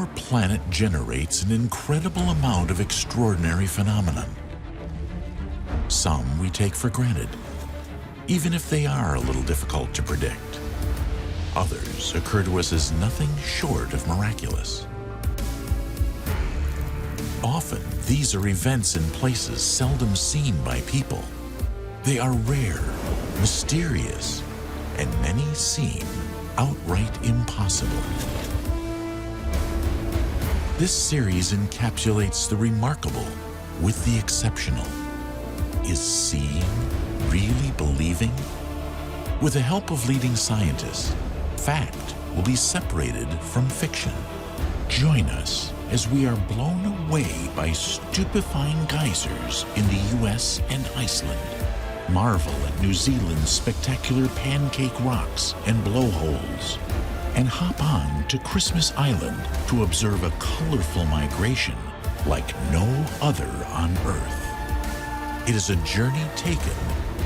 Our planet generates an incredible amount of extraordinary phenomenon. Some we take for granted, even if they are a little difficult to predict. Others occur to us as nothing short of miraculous. Often, these are events in places seldom seen by people. They are rare, mysterious, and many seem outright impossible. This series encapsulates the remarkable with the exceptional. Is seeing really believing? With the help of leading scientists, fact will be separated from fiction. Join us as we are blown away by stupefying geysers in the US and Iceland. Marvel at New Zealand's spectacular Pancake rocks and blowholes. And hop on to Christmas Island to observe a colorful migration like no other on Earth. It is a journey taken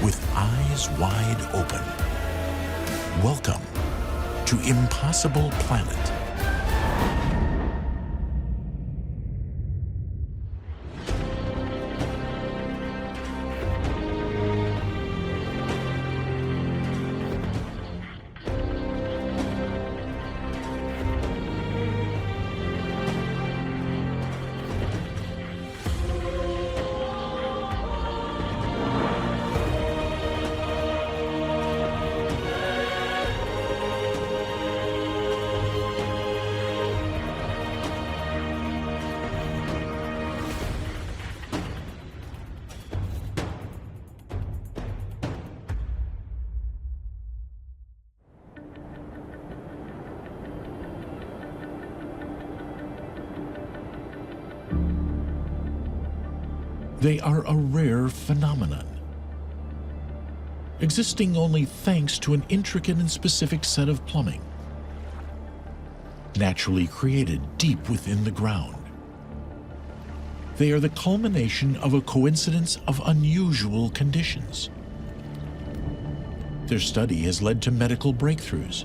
with eyes wide open. Welcome to Impossible Planet. They are a rare phenomenon, existing only thanks to an intricate and specific set of plumbing, naturally created deep within the ground. They are the culmination of a coincidence of unusual conditions. Their study has led to medical breakthroughs.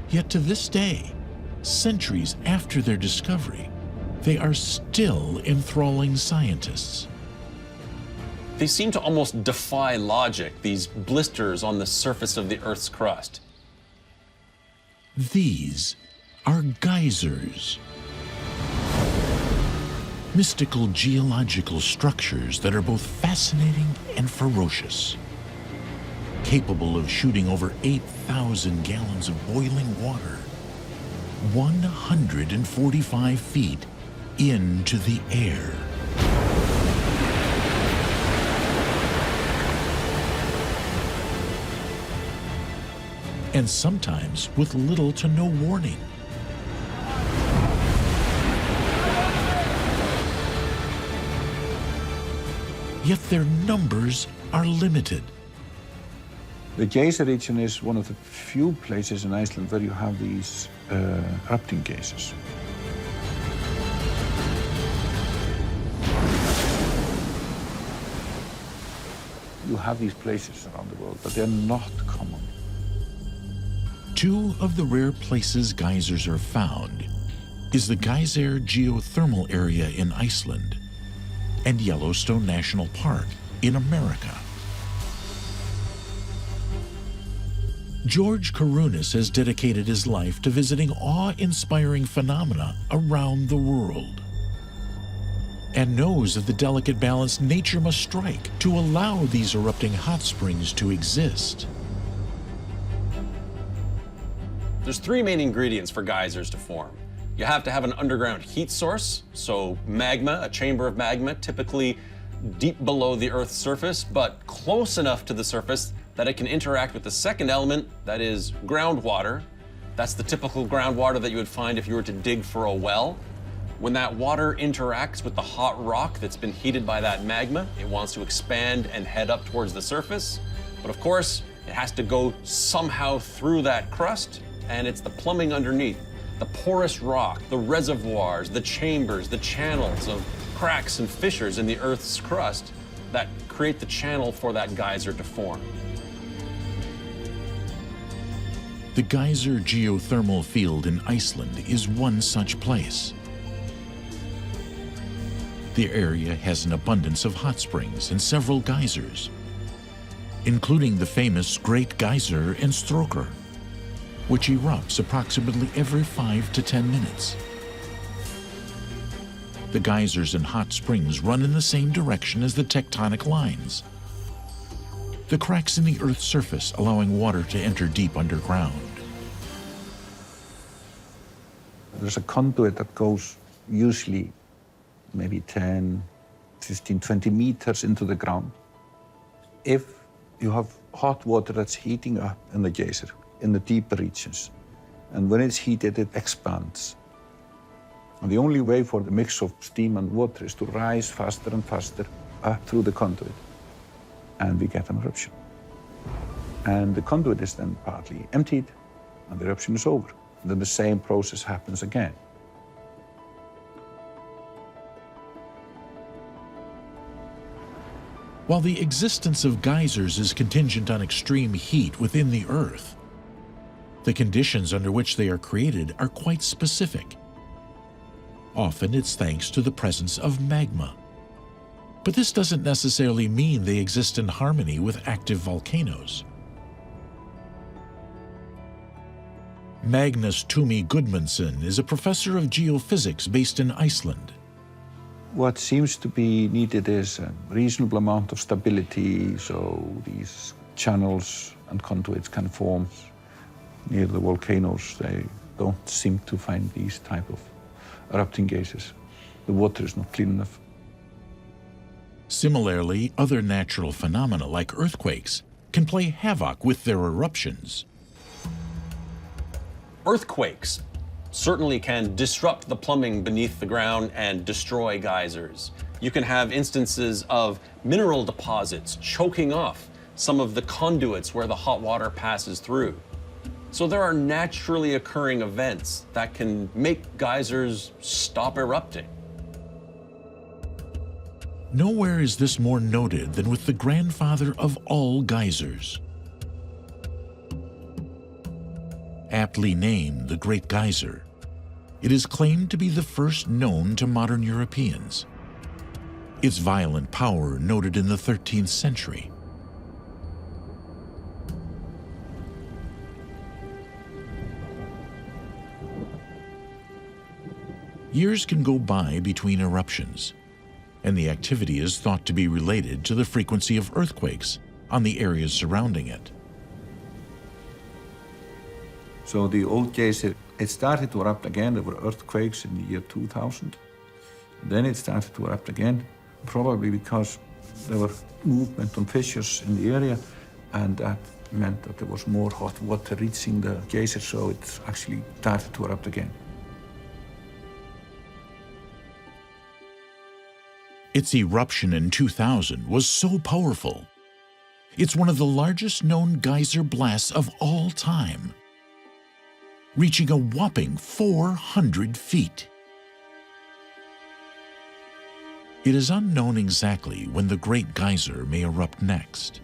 Yet to this day, centuries after their discovery, they are still enthralling scientists. They seem to almost defy logic, these blisters on the surface of the Earth's crust. These are geysers. Mystical geological structures that are both fascinating and ferocious. Capable of shooting over 8,000 gallons of boiling water, 145 feet into the air. And sometimes with little to no warning. Yet their numbers are limited. The geyser region is one of the few places in Iceland where you have these erupting geysers. You have these places around the world, but they're not common. Two of the rare places geysers are found is the Geyser geothermal area in Iceland and Yellowstone National Park in America. George Karunis has dedicated his life to visiting awe-inspiring phenomena around the world, and knows of the delicate balance nature must strike to allow these erupting hot springs to exist. There's three main ingredients for geysers to form. You have to have an underground heat source, so magma, a chamber of magma, typically deep below the Earth's surface, but close enough to the surface that it can interact with the second element, that is groundwater. That's the typical groundwater that you would find if you were to dig for a well. When that water interacts with the hot rock that's been heated by that magma, it wants to expand and head up towards the surface. But of course, it has to go somehow through that crust, and it's the plumbing underneath, the porous rock, the reservoirs, the chambers, the channels of cracks and fissures in the Earth's crust that create the channel for that geyser to form. The Geyser geothermal field in Iceland is one such place. The area has an abundance of hot springs and several geysers, including the famous Great Geyser in Strókr, which erupts approximately every 5 to 10 minutes. The geysers and hot springs run in the same direction as the tectonic lines, the cracks in the Earth's surface allowing water to enter deep underground. There's a conduit that goes usually maybe 10, 15, 20 meters into the ground. If you have hot water that's heating up in the geyser, in the deeper regions, and when it's heated, it expands. And the only way for the mix of steam and water is to rise faster and faster up through the conduit, and we get an eruption. And the conduit is then partly emptied, and the eruption is over. And then the same process happens again. While the existence of geysers is contingent on extreme heat within the Earth, the conditions under which they are created are quite specific. Often it's thanks to the presence of magma. But this doesn't necessarily mean they exist in harmony with active volcanoes. Magnus Tumi Gudmundsson is a professor of geophysics based in Iceland. What seems to be needed is a reasonable amount of stability, so these channels and conduits can form near the volcanoes. They don't seem to find these type of erupting geysers. The water is not clean enough. Similarly, other natural phenomena like earthquakes can play havoc with their eruptions. Earthquakes certainly can disrupt the plumbing beneath the ground and destroy geysers. You can have instances of mineral deposits choking off some of the conduits where the hot water passes through. So there are naturally occurring events that can make geysers stop erupting. Nowhere is this more noted than with the grandfather of all geysers. Aptly named the Great Geyser, it is claimed to be the first known to modern Europeans. Its violent power noted in the 13th century. Years can go by between eruptions, and the activity is thought to be related to the frequency of earthquakes on the areas surrounding it. So the old geyser, it started to erupt again. There were earthquakes in the year 2000. Then it started to erupt again, probably because there were movement on fissures in the area, and that meant that there was more hot water reaching the geyser, so it actually started to erupt again. Its eruption in 2000 was so powerful. It's one of the largest known geyser blasts of all time, reaching a whopping 400 feet. It is unknown exactly when the Great Geyser may erupt next.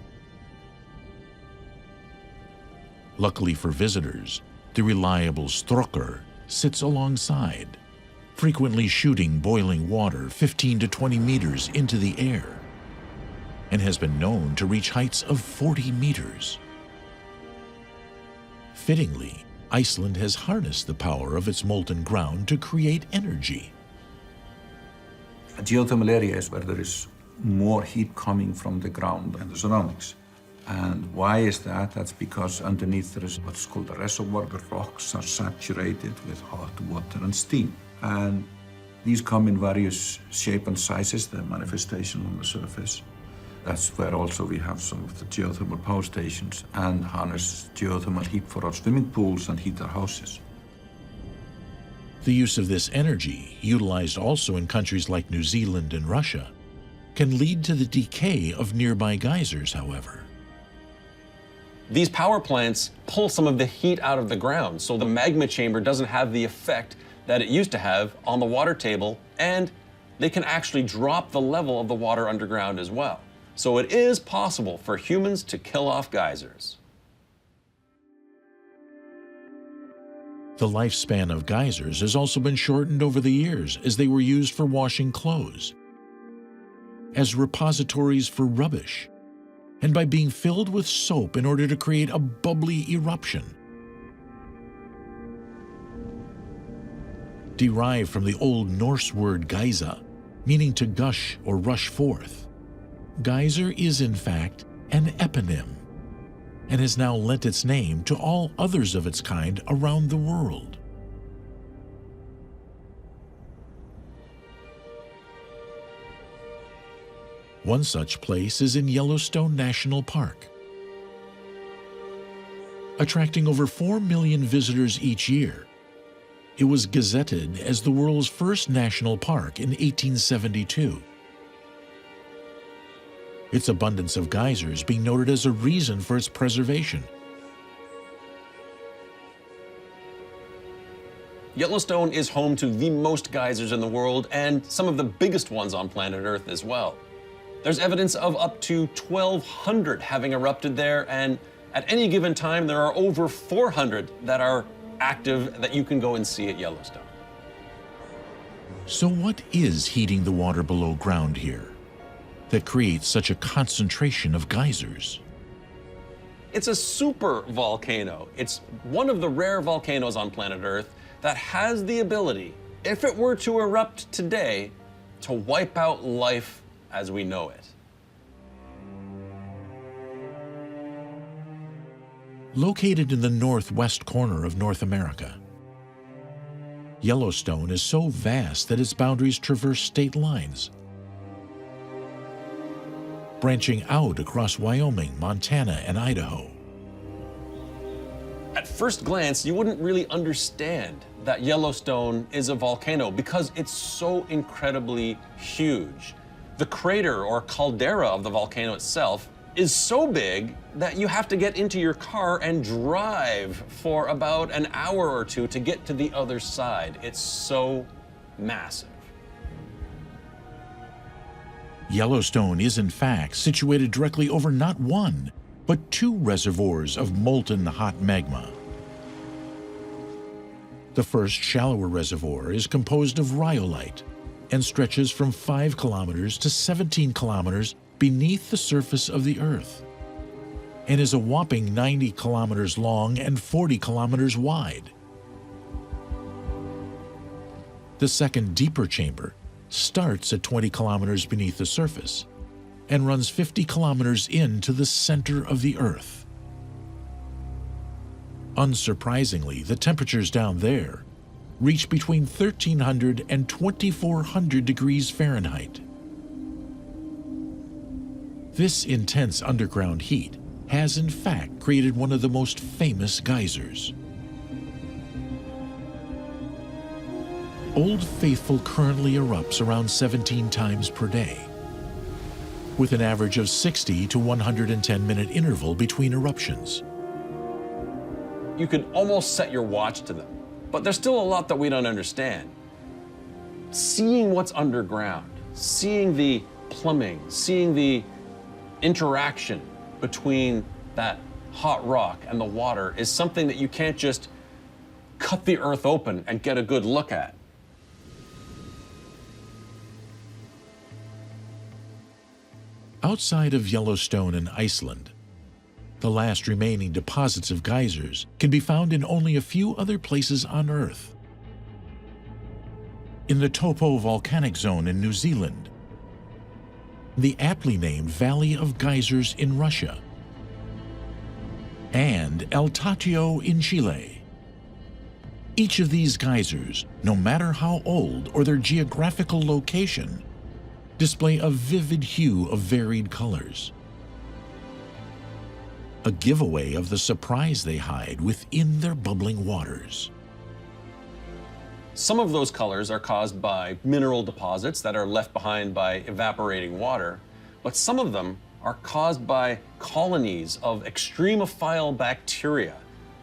Luckily for visitors, the reliable Strókr sits alongside, frequently shooting boiling water 15 to 20 meters into the air, and has been known to reach heights of 40 meters. Fittingly, Iceland has harnessed the power of its molten ground to create energy. A geothermal area is where there is more heat coming from the ground and the surroundings. And why is that? That's because underneath there is what's called a reservoir. The rocks are saturated with hot water and steam. And these come in various shapes and sizes, the manifestation on the surface. That's where also we have some of the geothermal power stations and harness geothermal heat for our swimming pools and heat our houses. The use of this energy, utilized also in countries like New Zealand and Russia, can lead to the decay of nearby geysers, however. These power plants pull some of the heat out of the ground, so the magma chamber doesn't have the effect that it used to have on the water table, and they can actually drop the level of the water underground as well. So it is possible for humans to kill off geysers. The lifespan of geysers has also been shortened over the years as they were used for washing clothes, as repositories for rubbish, and by being filled with soap in order to create a bubbly eruption. Derived from the Old Norse word geysa, meaning to gush or rush forth, geyser is in fact an eponym, and has now lent its name to all others of its kind around the world. One such place is in Yellowstone National Park. Attracting over 4 million visitors each year, it was gazetted as the world's first national park in 1872. Its abundance of geysers being noted as a reason for its preservation. Yellowstone is home to the most geysers in the world and some of the biggest ones on planet Earth as well. There's evidence of up to 1,200 having erupted there, and at any given time there are over 400 that are active that you can go and see at Yellowstone. So what is heating the water below ground here that creates such a concentration of geysers? It's a supervolcano. It's one of the rare volcanoes on planet Earth that has the ability, if it were to erupt today, to wipe out life as we know it. Located in the northwest corner of North America, Yellowstone is so vast that its boundaries traverse state lines, branching out across Wyoming, Montana, and Idaho. At first glance, you wouldn't really understand that Yellowstone is a volcano because it's so incredibly huge. The crater or caldera of the volcano itself is so big that you have to get into your car and drive for about an hour or two to get to the other side. It's so massive. Yellowstone is in fact situated directly over not one, but 2 reservoirs of molten hot magma. The first shallower reservoir is composed of rhyolite and stretches from 5 kilometers to 17 kilometers beneath the surface of the Earth, and is a whopping 90 kilometers long and 40 kilometers wide. The second deeper chamber starts at 20 kilometers beneath the surface and runs 50 kilometers into the center of the Earth. Unsurprisingly, the temperatures down there reach between 1,300 and 2,400 degrees Fahrenheit. This intense underground heat has in fact created one of the most famous geysers. Old Faithful currently erupts around 17 times per day, with an average of 60 to 110-minute interval between eruptions. You could almost set your watch to them, but there's still a lot that we don't understand. Seeing what's underground, seeing the plumbing, seeing the interaction between that hot rock and the water is something that you can't just cut the earth open and get a good look at. Outside of Yellowstone and Iceland, the last remaining deposits of geysers can be found in only a few other places on Earth. In the Topo Volcanic Zone in New Zealand, the aptly named Valley of Geysers in Russia, and El Tatio in Chile. Each of these geysers, no matter how old or their geographical location, display a vivid hue of varied colors, a giveaway of the surprise they hide within their bubbling waters. Some of those colors are caused by mineral deposits that are left behind by evaporating water, but some of them are caused by colonies of extremophile bacteria,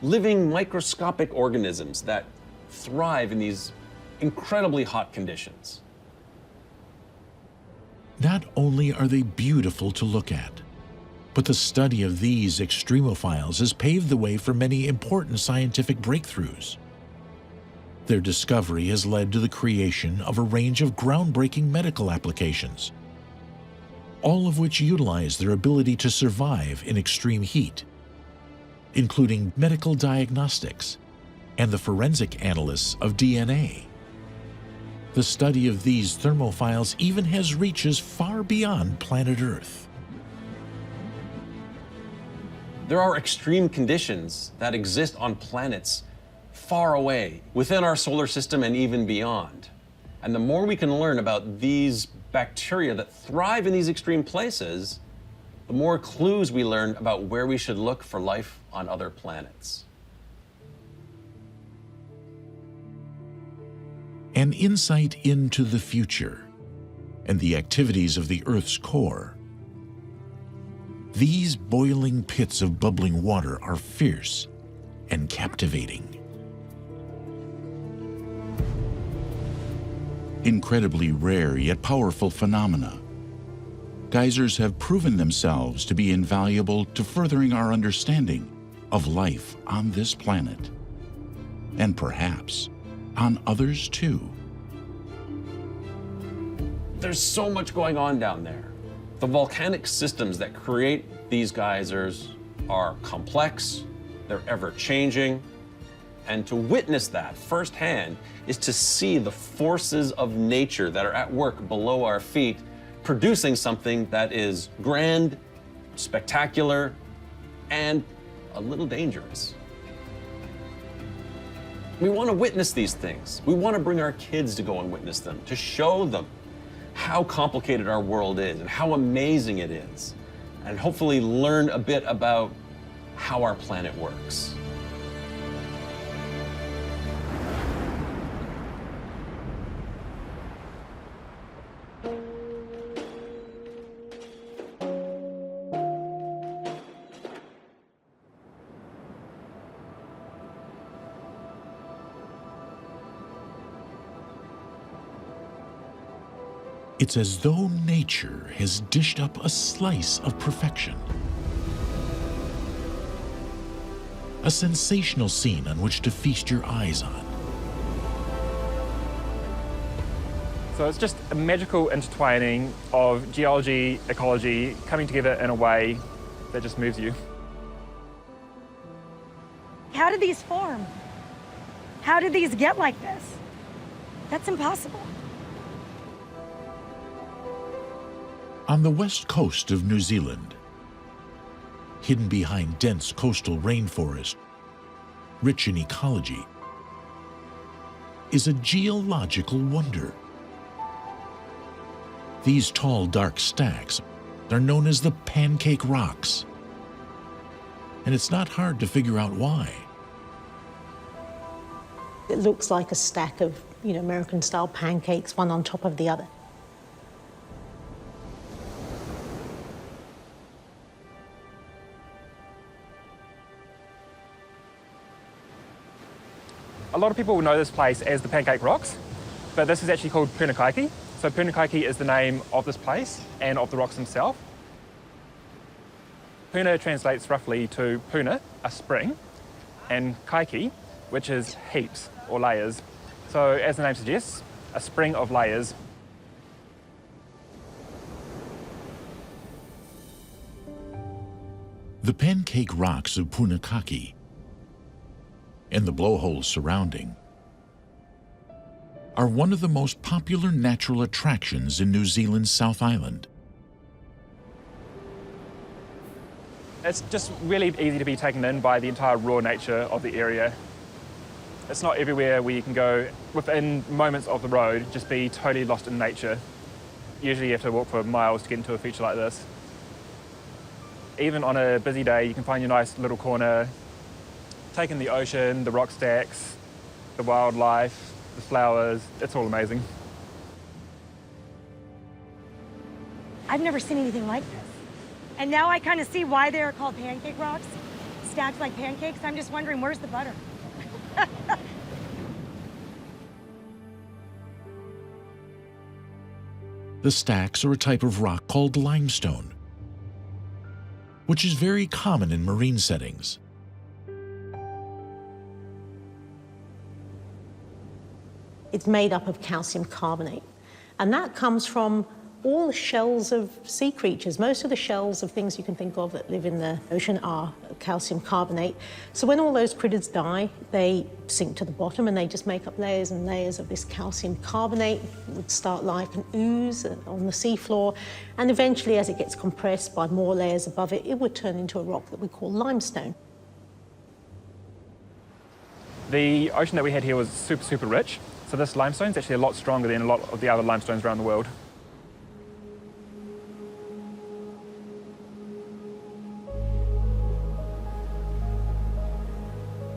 living microscopic organisms that thrive in these incredibly hot conditions. Not only are they beautiful to look at, but the study of these extremophiles has paved the way for many important scientific breakthroughs. Their discovery has led to the creation of a range of groundbreaking medical applications, all of which utilize their ability to survive in extreme heat, including medical diagnostics and the forensic analysis of DNA. The study of these thermophiles even has reaches far beyond planet Earth. There are extreme conditions that exist on planets far away, within our solar system and even beyond. And the more we can learn about these bacteria that thrive in these extreme places, the more clues we learn about where we should look for life on other planets. An insight into the future and the activities of the Earth's core. These boiling pits of bubbling water are fierce and captivating. Incredibly rare yet powerful phenomena, geysers have proven themselves to be invaluable to furthering our understanding of life on this planet, and perhaps on others too. There's so much going on down there. The volcanic systems that create these geysers are complex, they're ever-changing, and to witness that firsthand is to see the forces of nature that are at work below our feet, producing something that is grand, spectacular, and a little dangerous. We want to witness these things. We want to bring our kids to go and witness them, to show them how complicated our world is and how amazing it is, and hopefully learn a bit about how our planet works. It's as though nature has dished up a slice of perfection. A sensational scene on which to feast your eyes on. So it's just a magical intertwining of geology, ecology, coming together in a way that just moves you. How did these form? How did these get like this? That's impossible. On the west coast of New Zealand, hidden behind dense coastal rainforest, rich in ecology, is a geological wonder. These tall, dark stacks are known as the Pancake rocks, and it's not hard to figure out why. It looks like a stack of, American-style pancakes, one on top of the other. A lot of people will know this place as the Pancake Rocks, but this is actually called Punakaiki. So Punakaiki is the name of this place and of the rocks themselves. Puna translates roughly to puna, a spring, and kaiki, which is heaps or layers. So as the name suggests, a spring of layers. The Pancake rocks of Punakaiki and the blowholes surrounding are one of the most popular natural attractions in New Zealand's South Island. It's just really easy to be taken in by the entire raw nature of the area. It's not everywhere where you can go within moments of the road, just be totally lost in nature. Usually you have to walk for miles to get into a feature like this. Even on a busy day, you can find your nice little corner, take in the ocean, the rock stacks, the wildlife, the flowers. It's all amazing. I've never seen anything like this. And now I kind of see why they're called pancake rocks, stacked like pancakes. I'm just wondering, where's the butter? The stacks are a type of rock called limestone, which is very common in marine settings. It's made up of calcium carbonate. And that comes from all the shells of sea creatures. Most of the shells of things you can think of that live in the ocean are calcium carbonate. So when all those critters die, they sink to the bottom and they just make up layers and layers of this calcium carbonate. It would start life and ooze on the seafloor, and eventually, as it gets compressed by more layers above it, it would turn into a rock that we call limestone. The ocean that we had here was super, super rich. So this limestone is actually a lot stronger than a lot of the other limestones around the world.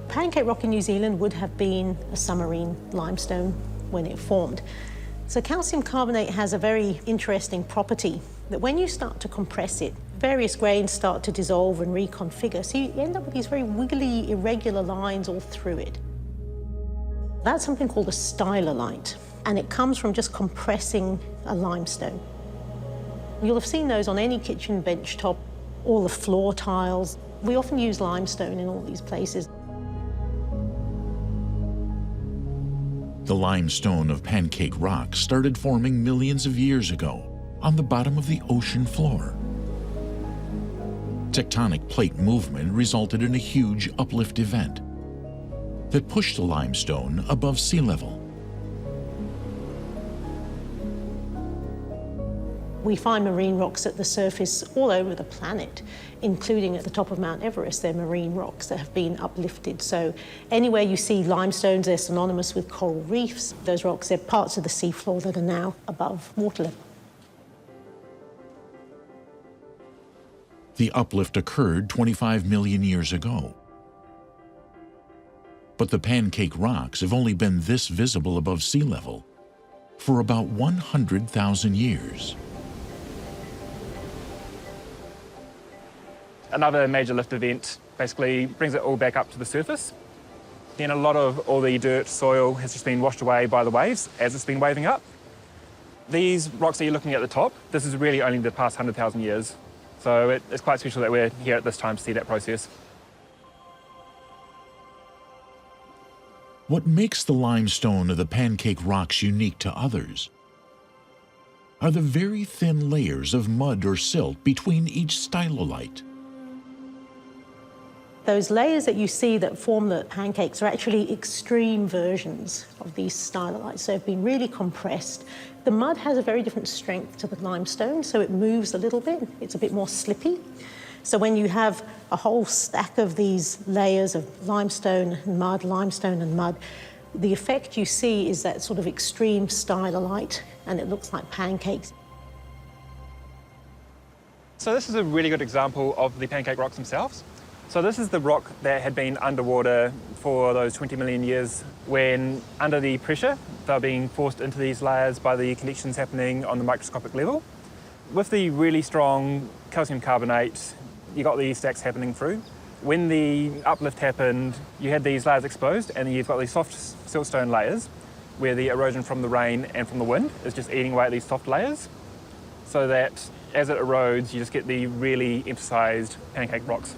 Pancake rock in New Zealand would have been a submarine limestone when it formed. So calcium carbonate has a very interesting property that when you start to compress it, various grains start to dissolve and reconfigure. So you end up with these very wiggly, irregular lines all through it. That's something called a stylolite, and it comes from just compressing a limestone. You'll have seen those on any kitchen bench top, all the floor tiles. We often use limestone in all these places. The limestone of Pancake Rock started forming millions of years ago on the bottom of the ocean floor. Tectonic plate movement resulted in a huge uplift event that pushed the limestone above sea level. We find marine rocks at the surface all over the planet, including at the top of Mount Everest. They're marine rocks that have been uplifted. So anywhere you see limestones, they're synonymous with coral reefs. Those rocks, they're parts of the seafloor that are now above water level. The uplift occurred 25 million years ago. But the Pancake Rocks have only been this visible above sea level for about 100,000 years. Another major lift event basically brings it all back up to the surface. Then a lot of all the dirt, soil has just been washed away by the waves as it's been waving up. These rocks that you're looking at the top, this is really only the past 100,000 years. So it's quite special that we're here at this time to see that process. What makes the limestone of the Pancake Rocks unique to others are the very thin layers of mud or silt between each stylolite. Those layers that you see that form the pancakes are actually extreme versions of these stylolites. So they've been really compressed. The mud has a very different strength to the limestone, so it moves a little bit. It's a bit more slippy. So when you have a whole stack of these layers of limestone and mud, the effect you see is that sort of extreme stylolite, and it looks like pancakes. So this is a really good example of the Pancake Rocks themselves. So this is the rock that had been underwater for those 20 million years when, under the pressure, they're being forced into these layers by the connections happening on the microscopic level. With the really strong calcium carbonate, you got these stacks happening through. When the uplift happened, you had these layers exposed, and you've got these soft siltstone layers where the erosion from the rain and from the wind is just eating away at these soft layers, so that as it erodes, you just get the really emphasized pancake rocks.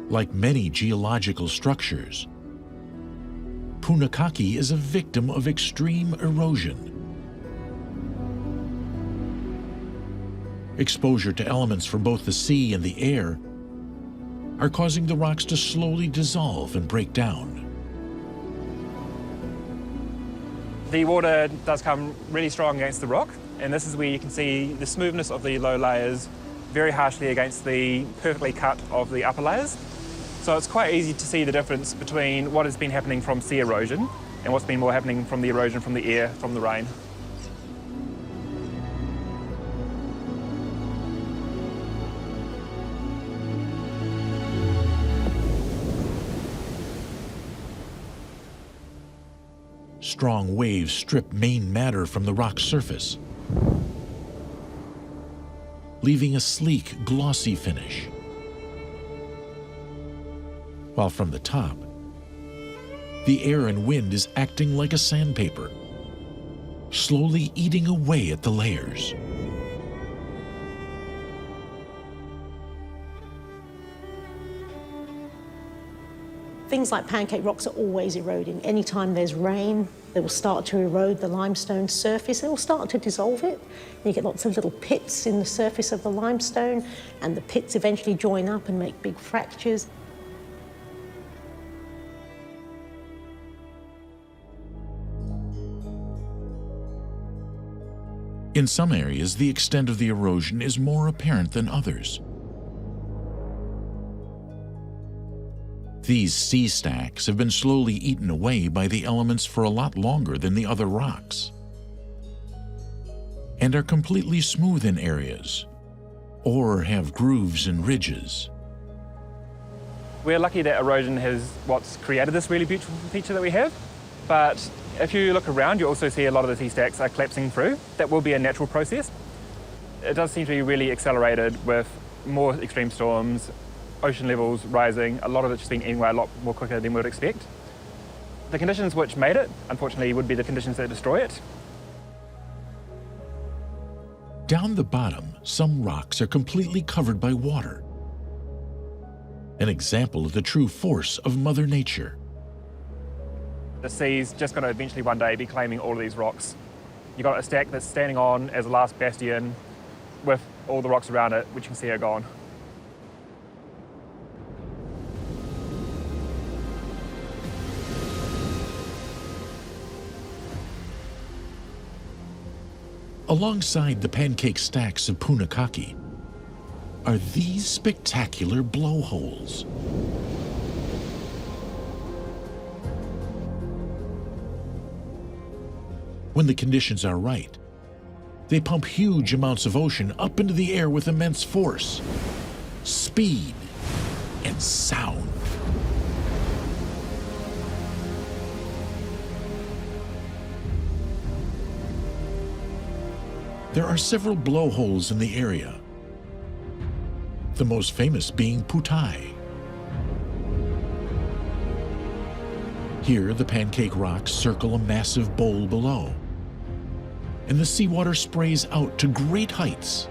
Like many geological structures, Punakaki is a victim of extreme erosion. Exposure to elements from both the sea and the air are causing the rocks to slowly dissolve and break down. The water does come really strong against the rock, and this is where you can see the smoothness of the low layers very harshly against the perfectly cut of the upper layers. So it's quite easy to see the difference between what has been happening from sea erosion and what's been more happening from the erosion from the air, from the rain. Strong waves strip main matter from the rock's surface, leaving a sleek, glossy finish. While from the top, the air and wind is acting like a sandpaper, slowly eating away at the layers. Things like pancake rocks are always eroding. Anytime there's rain, they will start to erode the limestone surface. It will start to dissolve it. You get lots of little pits in the surface of the limestone, and the pits eventually join up and make big fractures. In some areas, the extent of the erosion is more apparent than others. These sea stacks have been slowly eaten away by the elements for a lot longer than the other rocks, and are completely smooth in areas, or have grooves and ridges. We're lucky that erosion has what's created this really beautiful feature that we have, but if you look around, you also see a lot of the sea stacks are collapsing through. That will be a natural process. It does seem to be really accelerated with more extreme storms, ocean levels rising. A lot of it's just been eating away a lot more quicker than we would expect. The conditions which made it, unfortunately, would be the conditions that destroy it. Down the bottom, some rocks are completely covered by water. An example of the true force of Mother Nature. The sea's just going to eventually one day be claiming all of these rocks. You've got a stack that's standing on as a last bastion with all the rocks around it, which you can see are gone. Alongside the pancake stacks of Punakaki are these spectacular blowholes. When the conditions are right, they pump huge amounts of ocean up into the air with immense force, speed, and sound. There are several blowholes in the area, the most famous being Putai. Here, the pancake rocks circle a massive bowl below, and the seawater sprays out to great heights.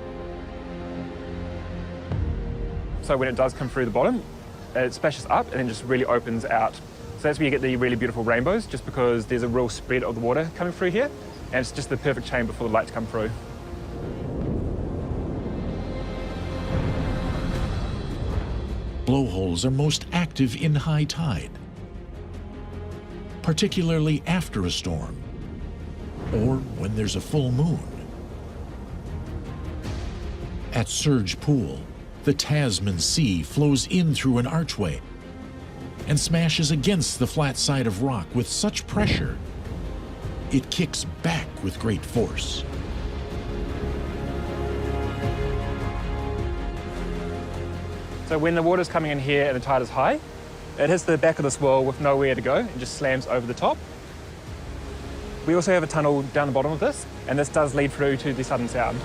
So when it does come through the bottom, it splashes up and then just really opens out. So that's where you get the really beautiful rainbows, just because there's a real spread of the water coming through here, and it's just the perfect chamber for the light to come through. Blowholes are most active in high tide, particularly after a storm, or when there's a full moon. At Surge Pool, the Tasman Sea flows in through an archway and smashes against the flat side of rock with such pressure, it kicks back with great force. So when the water's coming in here and the tide is high, it hits the back of this wall with nowhere to go and just slams over the top. We also have a tunnel down the bottom of this, and this does lead through to the Southern Sound.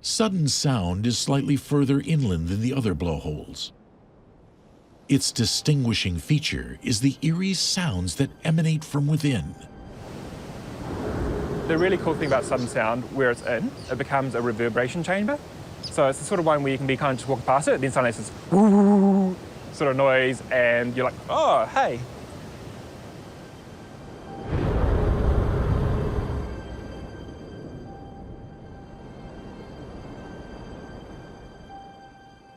Southern Sound is slightly further inland than the other blowholes. Its distinguishing feature is the eerie sounds that emanate from within. The really cool thing about Southern Sound, where it's in, it becomes a reverberation chamber. So it's the sort of one where you can be kind of just walking past it, then suddenly it's this woo sort of noise, and you're like, oh, hey.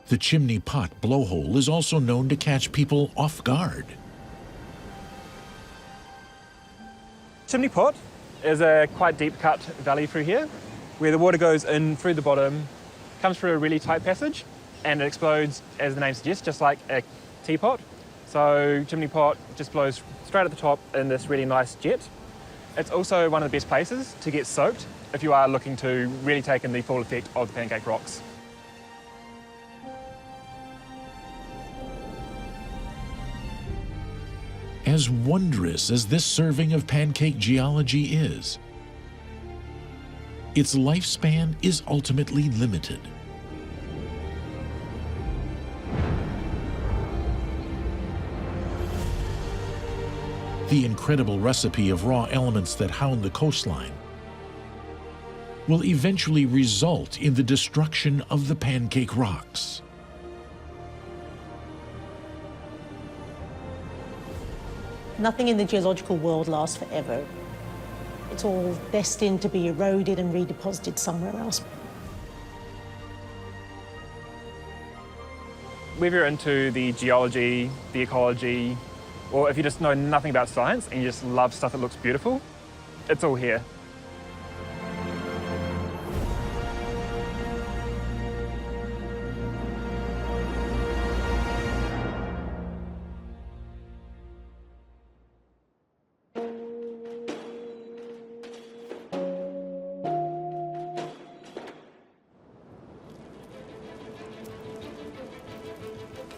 The chimney pot blowhole is also known to catch people off guard. Chimney Pot is a quite deep cut valley through here, where the water goes in through the bottom, comes through a really tight passage, and it explodes, as the name suggests, just like a teapot. So Chimney Pot just blows straight at the top in this really nice jet. It's also one of the best places to get soaked if you are looking to really take in the full effect of the pancake rocks. As wondrous as this serving of pancake geology is, its lifespan is ultimately limited. the incredible recipe of raw elements that hound the coastline, will eventually result in the destruction of the Pancake rocks. Nothing in the geological world lasts forever. It's all destined to be eroded and redeposited somewhere else. Whether you're into the geology, the ecology, or if you just know nothing about science and you just love stuff that looks beautiful, it's all here.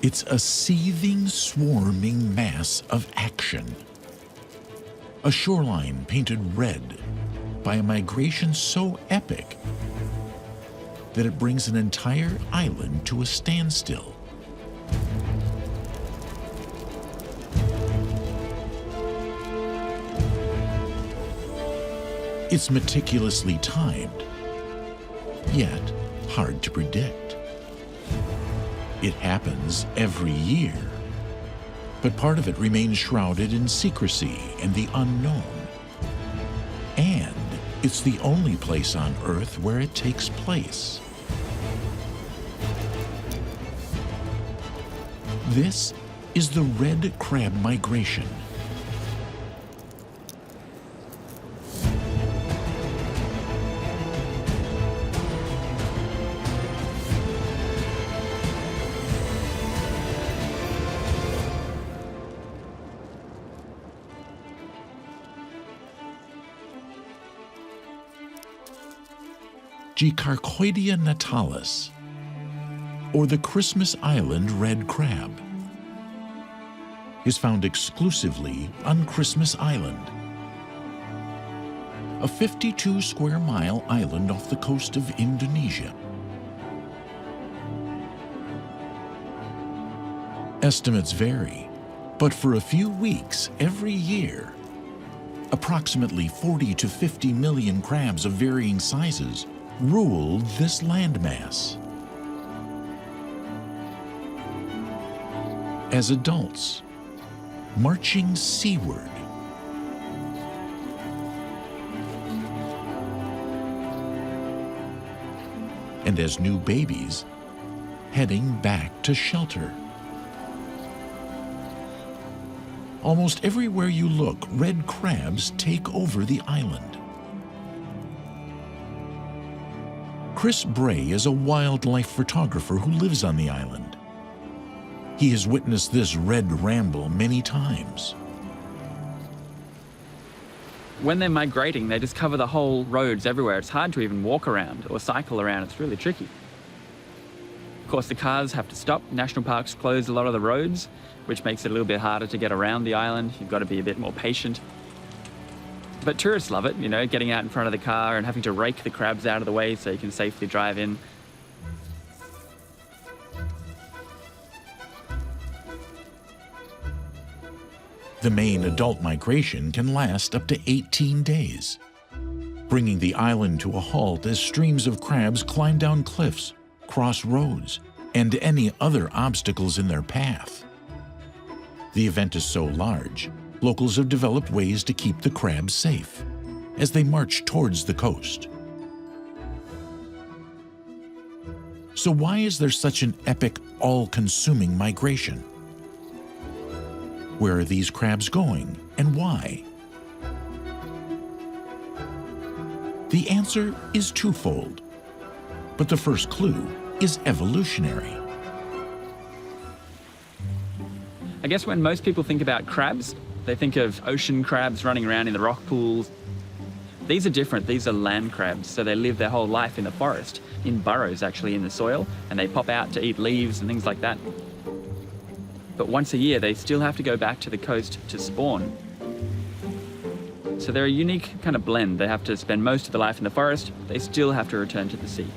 It's a seething, swarming mass of action. A shoreline painted red by a migration so epic that it brings an entire island to a standstill. It's meticulously timed, yet hard to predict. It happens every year, but part of it remains shrouded in secrecy and the unknown. And it's the only place on Earth where it takes place. This is the red crab migration. Geysers natalis, or the Christmas Island red crab, is found exclusively on Christmas Island, a 52-square-mile island off the coast of Indonesia. Estimates vary, but for a few weeks every year, approximately 40 to 50 million crabs of varying sizes ruled this landmass. As adults, marching seaward, and as new babies, heading back to shelter. Almost everywhere you look, red crabs take over the island. Chris Bray is a wildlife photographer who lives on the island. He has witnessed this red ramble many times. When they're migrating, they just cover the whole roads everywhere. It's hard to even walk around or cycle around. It's really tricky. Of course, the cars have to stop. National parks close a lot of the roads, which makes it a little bit harder to get around the island. You've got to be a bit more patient. But tourists love it, you know, getting out in front of the car and having to rake the crabs out of the way so you can safely drive in. The main adult migration can last up to 18 days, bringing the island to a halt as streams of crabs climb down cliffs, cross roads, and any other obstacles in their path. The event is so large, locals have developed ways to keep the crabs safe as they march towards the coast. So why is there such an epic, all-consuming migration? Where are these crabs going, and why? The answer is twofold, but the first clue is evolutionary. I guess when most people think about crabs, they think of ocean crabs running around in the rock pools. These are different. These are land crabs, so they live their whole life in the forest, in burrows actually in the soil, and they pop out to eat leaves and things like that. But once a year, they still have to go back to the coast to spawn. So they're a unique kind of blend. They have to spend most of their life in the forest, but they still have to return to the sea.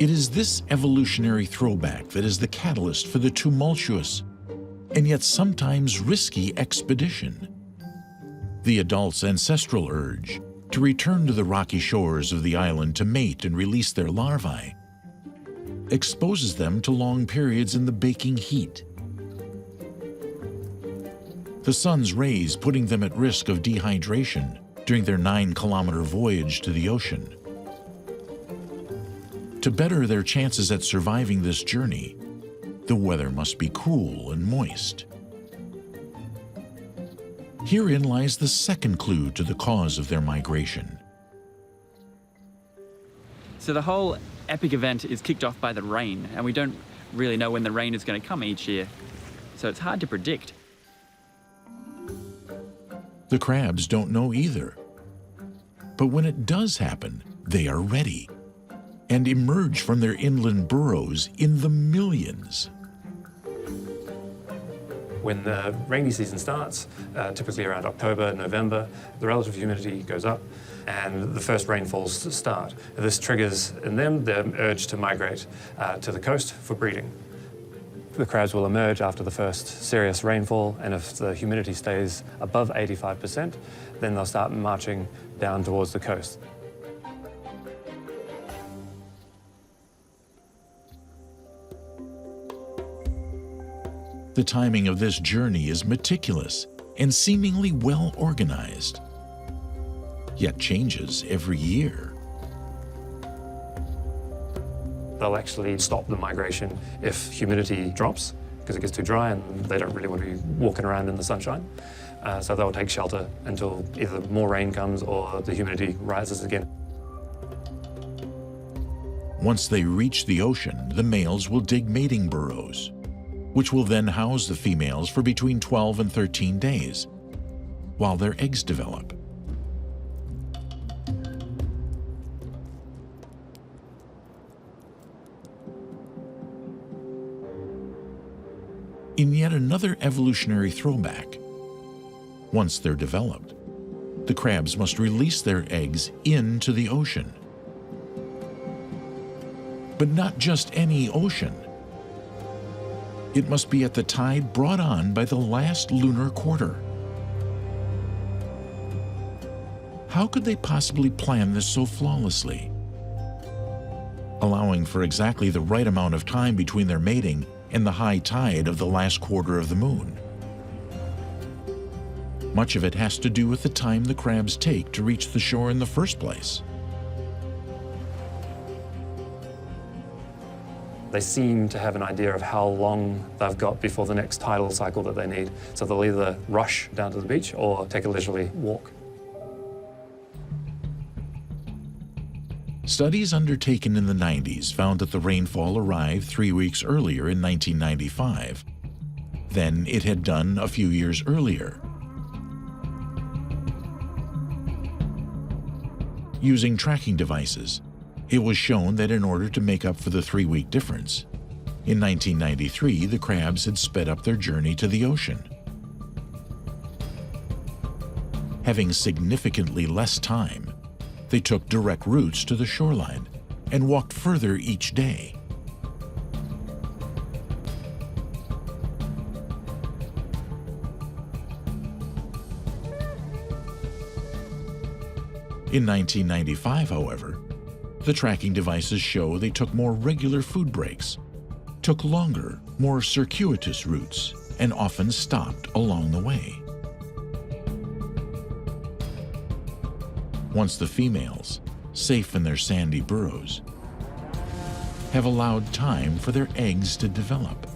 It is this evolutionary throwback that is the catalyst for the tumultuous and yet sometimes risky expedition. The adult's ancestral urge to return to the rocky shores of the island to mate and release their larvae exposes them to long periods in the baking heat. The sun's rays putting them at risk of dehydration during their 9-kilometer voyage to the ocean. To better their chances at surviving this journey, the weather must be cool and moist. Herein lies the second clue to the cause of their migration. So the whole epic event is kicked off by the rain, and we don't really know when the rain is going to come each year, so it's hard to predict. The crabs don't know either. But when it does happen, they are ready and emerge from their inland burrows in the millions. When the rainy season starts, typically around October, November, the relative humidity goes up and the first rainfalls start. This triggers in them the urge to migrate to the coast for breeding. The crabs will emerge after the first serious rainfall, and if the humidity stays above 85%, then they'll start marching down towards the coast. The timing of this journey is meticulous and seemingly well organized, yet changes every year. They'll actually stop the migration if humidity drops, because it gets too dry and they don't really want to be walking around in the sunshine. So they'll take shelter until either more rain comes or the humidity rises again. Once they reach the ocean, the males will dig mating burrows, which will then house the females for between 12 and 13 days, while their eggs develop. In yet another evolutionary throwback, once they're developed, the crabs must release their eggs into the ocean. But not just any ocean. It must be at the tide brought on by the last lunar quarter. How could they possibly plan this so flawlessly, allowing for exactly the right amount of time between their mating and the high tide of the last quarter of the moon? Much of it has to do with the time the crabs take to reach the shore in the first place. They seem to have an idea of how long they've got before the next tidal cycle that they need. So they'll either rush down to the beach or take a leisurely walk. Studies undertaken in the 90s found that the rainfall arrived 3 weeks earlier in 1995 than it had done a few years earlier. Using tracking devices, it was shown that in order to make up for the 3-week difference, in 1993 the crabs had sped up their journey to the ocean. Having significantly less time, they took direct routes to the shoreline and walked further each day. In 1995, however, the tracking devices show they took more regular food breaks, took longer, more circuitous routes, and often stopped along the way. Once the females, safe in their sandy burrows, have allowed time for their eggs to develop.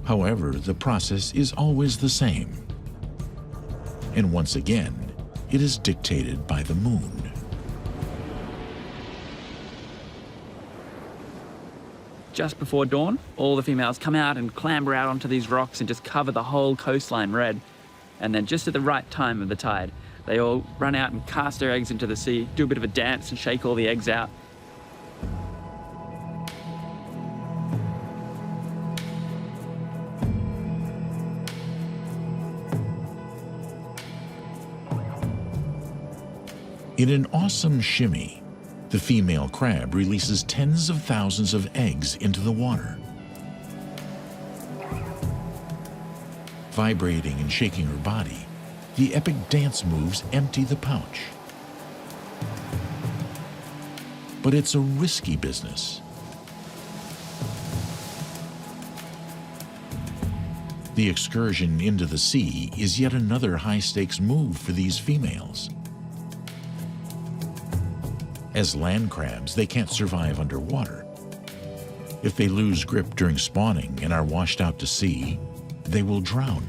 However, the process is always the same. And once again, it is dictated by the moon. Just before dawn, all the females come out and clamber out onto these rocks and just cover the whole coastline red. And then just at the right time of the tide, they all run out and cast their eggs into the sea, do a bit of a dance and shake all the eggs out. In an awesome shimmy, The female crab releases tens of thousands of eggs into the water. Vibrating and shaking her body, the epic dance moves empty the pouch. But it's a risky business. The excursion into the sea is yet another high-stakes move for these females. As land crabs, they can't survive underwater. If they lose grip during spawning and are washed out to sea, they will drown.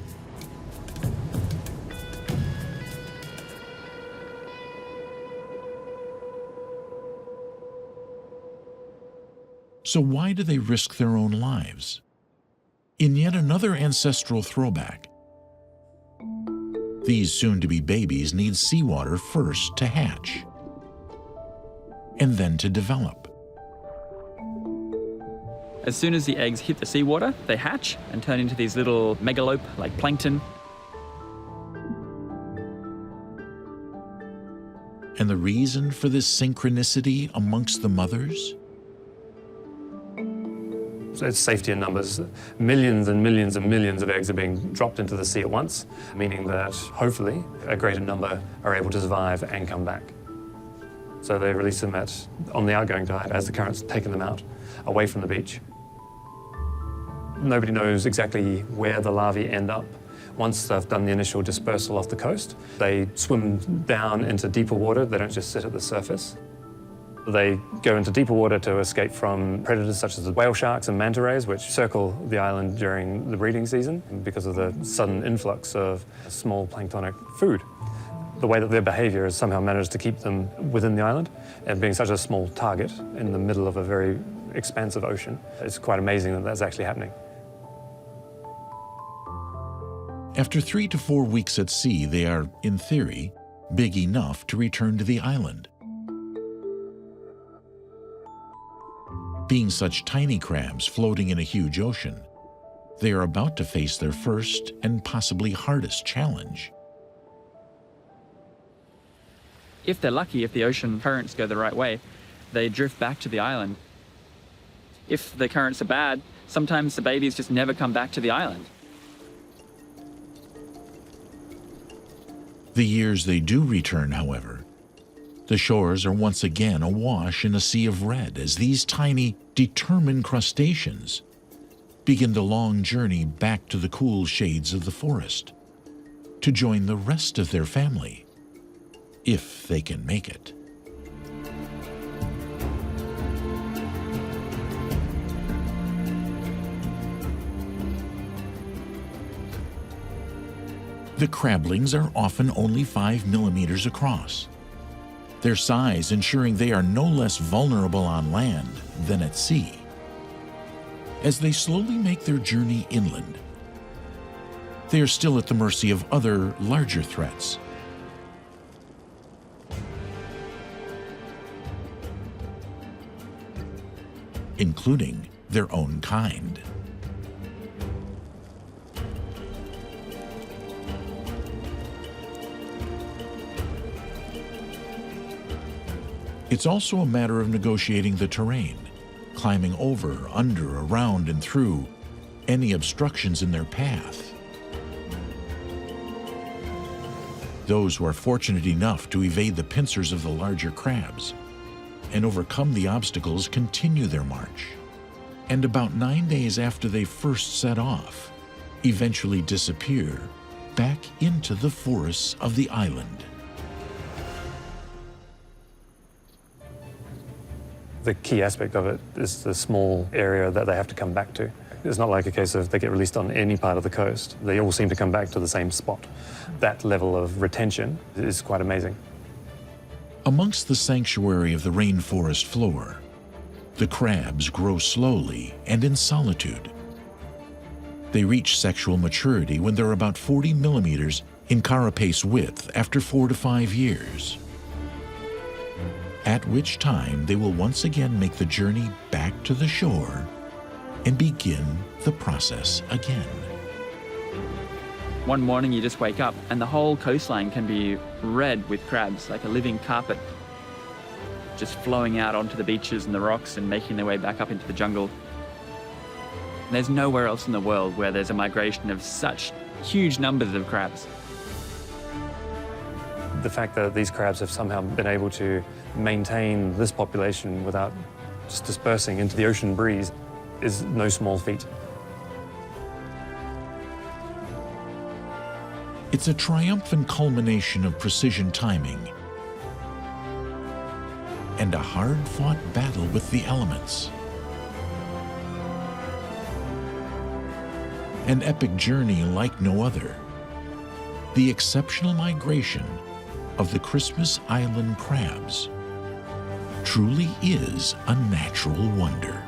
So why do they risk their own lives? In yet another ancestral throwback, these soon-to-be babies need seawater first to hatch, and then to develop. As soon as the eggs hit the seawater, they hatch and turn into these little megalope like plankton. And the reason for this synchronicity amongst the mothers? It's safety in numbers. Millions and millions and millions of eggs are being dropped into the sea at once, meaning that hopefully a greater number are able to survive and come back. So they release them on the outgoing tide as the current's taken them out, away from the beach. Nobody knows exactly where the larvae end up. Once they've done the initial dispersal off the coast, they swim down into deeper water. They don't just sit at the surface. They go into deeper water to escape from predators such as the whale sharks and manta rays, which circle the island during the breeding season because of the sudden influx of small planktonic food. The way that their behavior has somehow managed to keep them within the island, and being such a small target in the middle of a very expansive ocean, it's quite amazing that that's actually happening. After 3 to 4 weeks at sea, they are, in theory, big enough to return to the island. Being such tiny crabs floating in a huge ocean, they are about to face their first and possibly hardest challenge. If they're lucky, if the ocean currents go the right way, they drift back to the island. If the currents are bad, sometimes the babies just never come back to the island. The years they do return, however, the shores are once again awash in a sea of red as these tiny, determined crustaceans begin the long journey back to the cool shades of the forest to join the rest of their family, if they can make it. The crablings are often only 5 millimeters across, their size ensuring they are no less vulnerable on land than at sea. As they slowly make their journey inland, they are still at the mercy of other, larger threats. Including their own kind. It's also a matter of negotiating the terrain, climbing over, under, around, and through any obstructions in their path. Those who are fortunate enough to evade the pincers of the larger crabs and overcome the obstacles continue their march, and about 9 days after they first set off, eventually disappear back into the forests of the island. The key aspect of it is the small area that they have to come back to. It's not like a case of they get released on any part of the coast. They all seem to come back to the same spot. That level of retention is quite amazing. Amongst the sanctuary of the rainforest floor, the crabs grow slowly and in solitude. They reach sexual maturity when they're about 40 millimeters in carapace width after 4 to 5 years. At which time they will once again make the journey back to the shore and begin the process again. One morning you just wake up and the whole coastline can be red with crabs, like a living carpet. just flowing out onto the beaches and the rocks and making their way back up into the jungle. And there's nowhere else in the world where there's a migration of such huge numbers of crabs. The fact that these crabs have somehow been able to maintain this population without just dispersing into the ocean breeze is no small feat. It's a triumphant culmination of precision timing and a hard-fought battle with the elements. An epic journey like no other. The exceptional migration of the Christmas Island crabs truly is a natural wonder.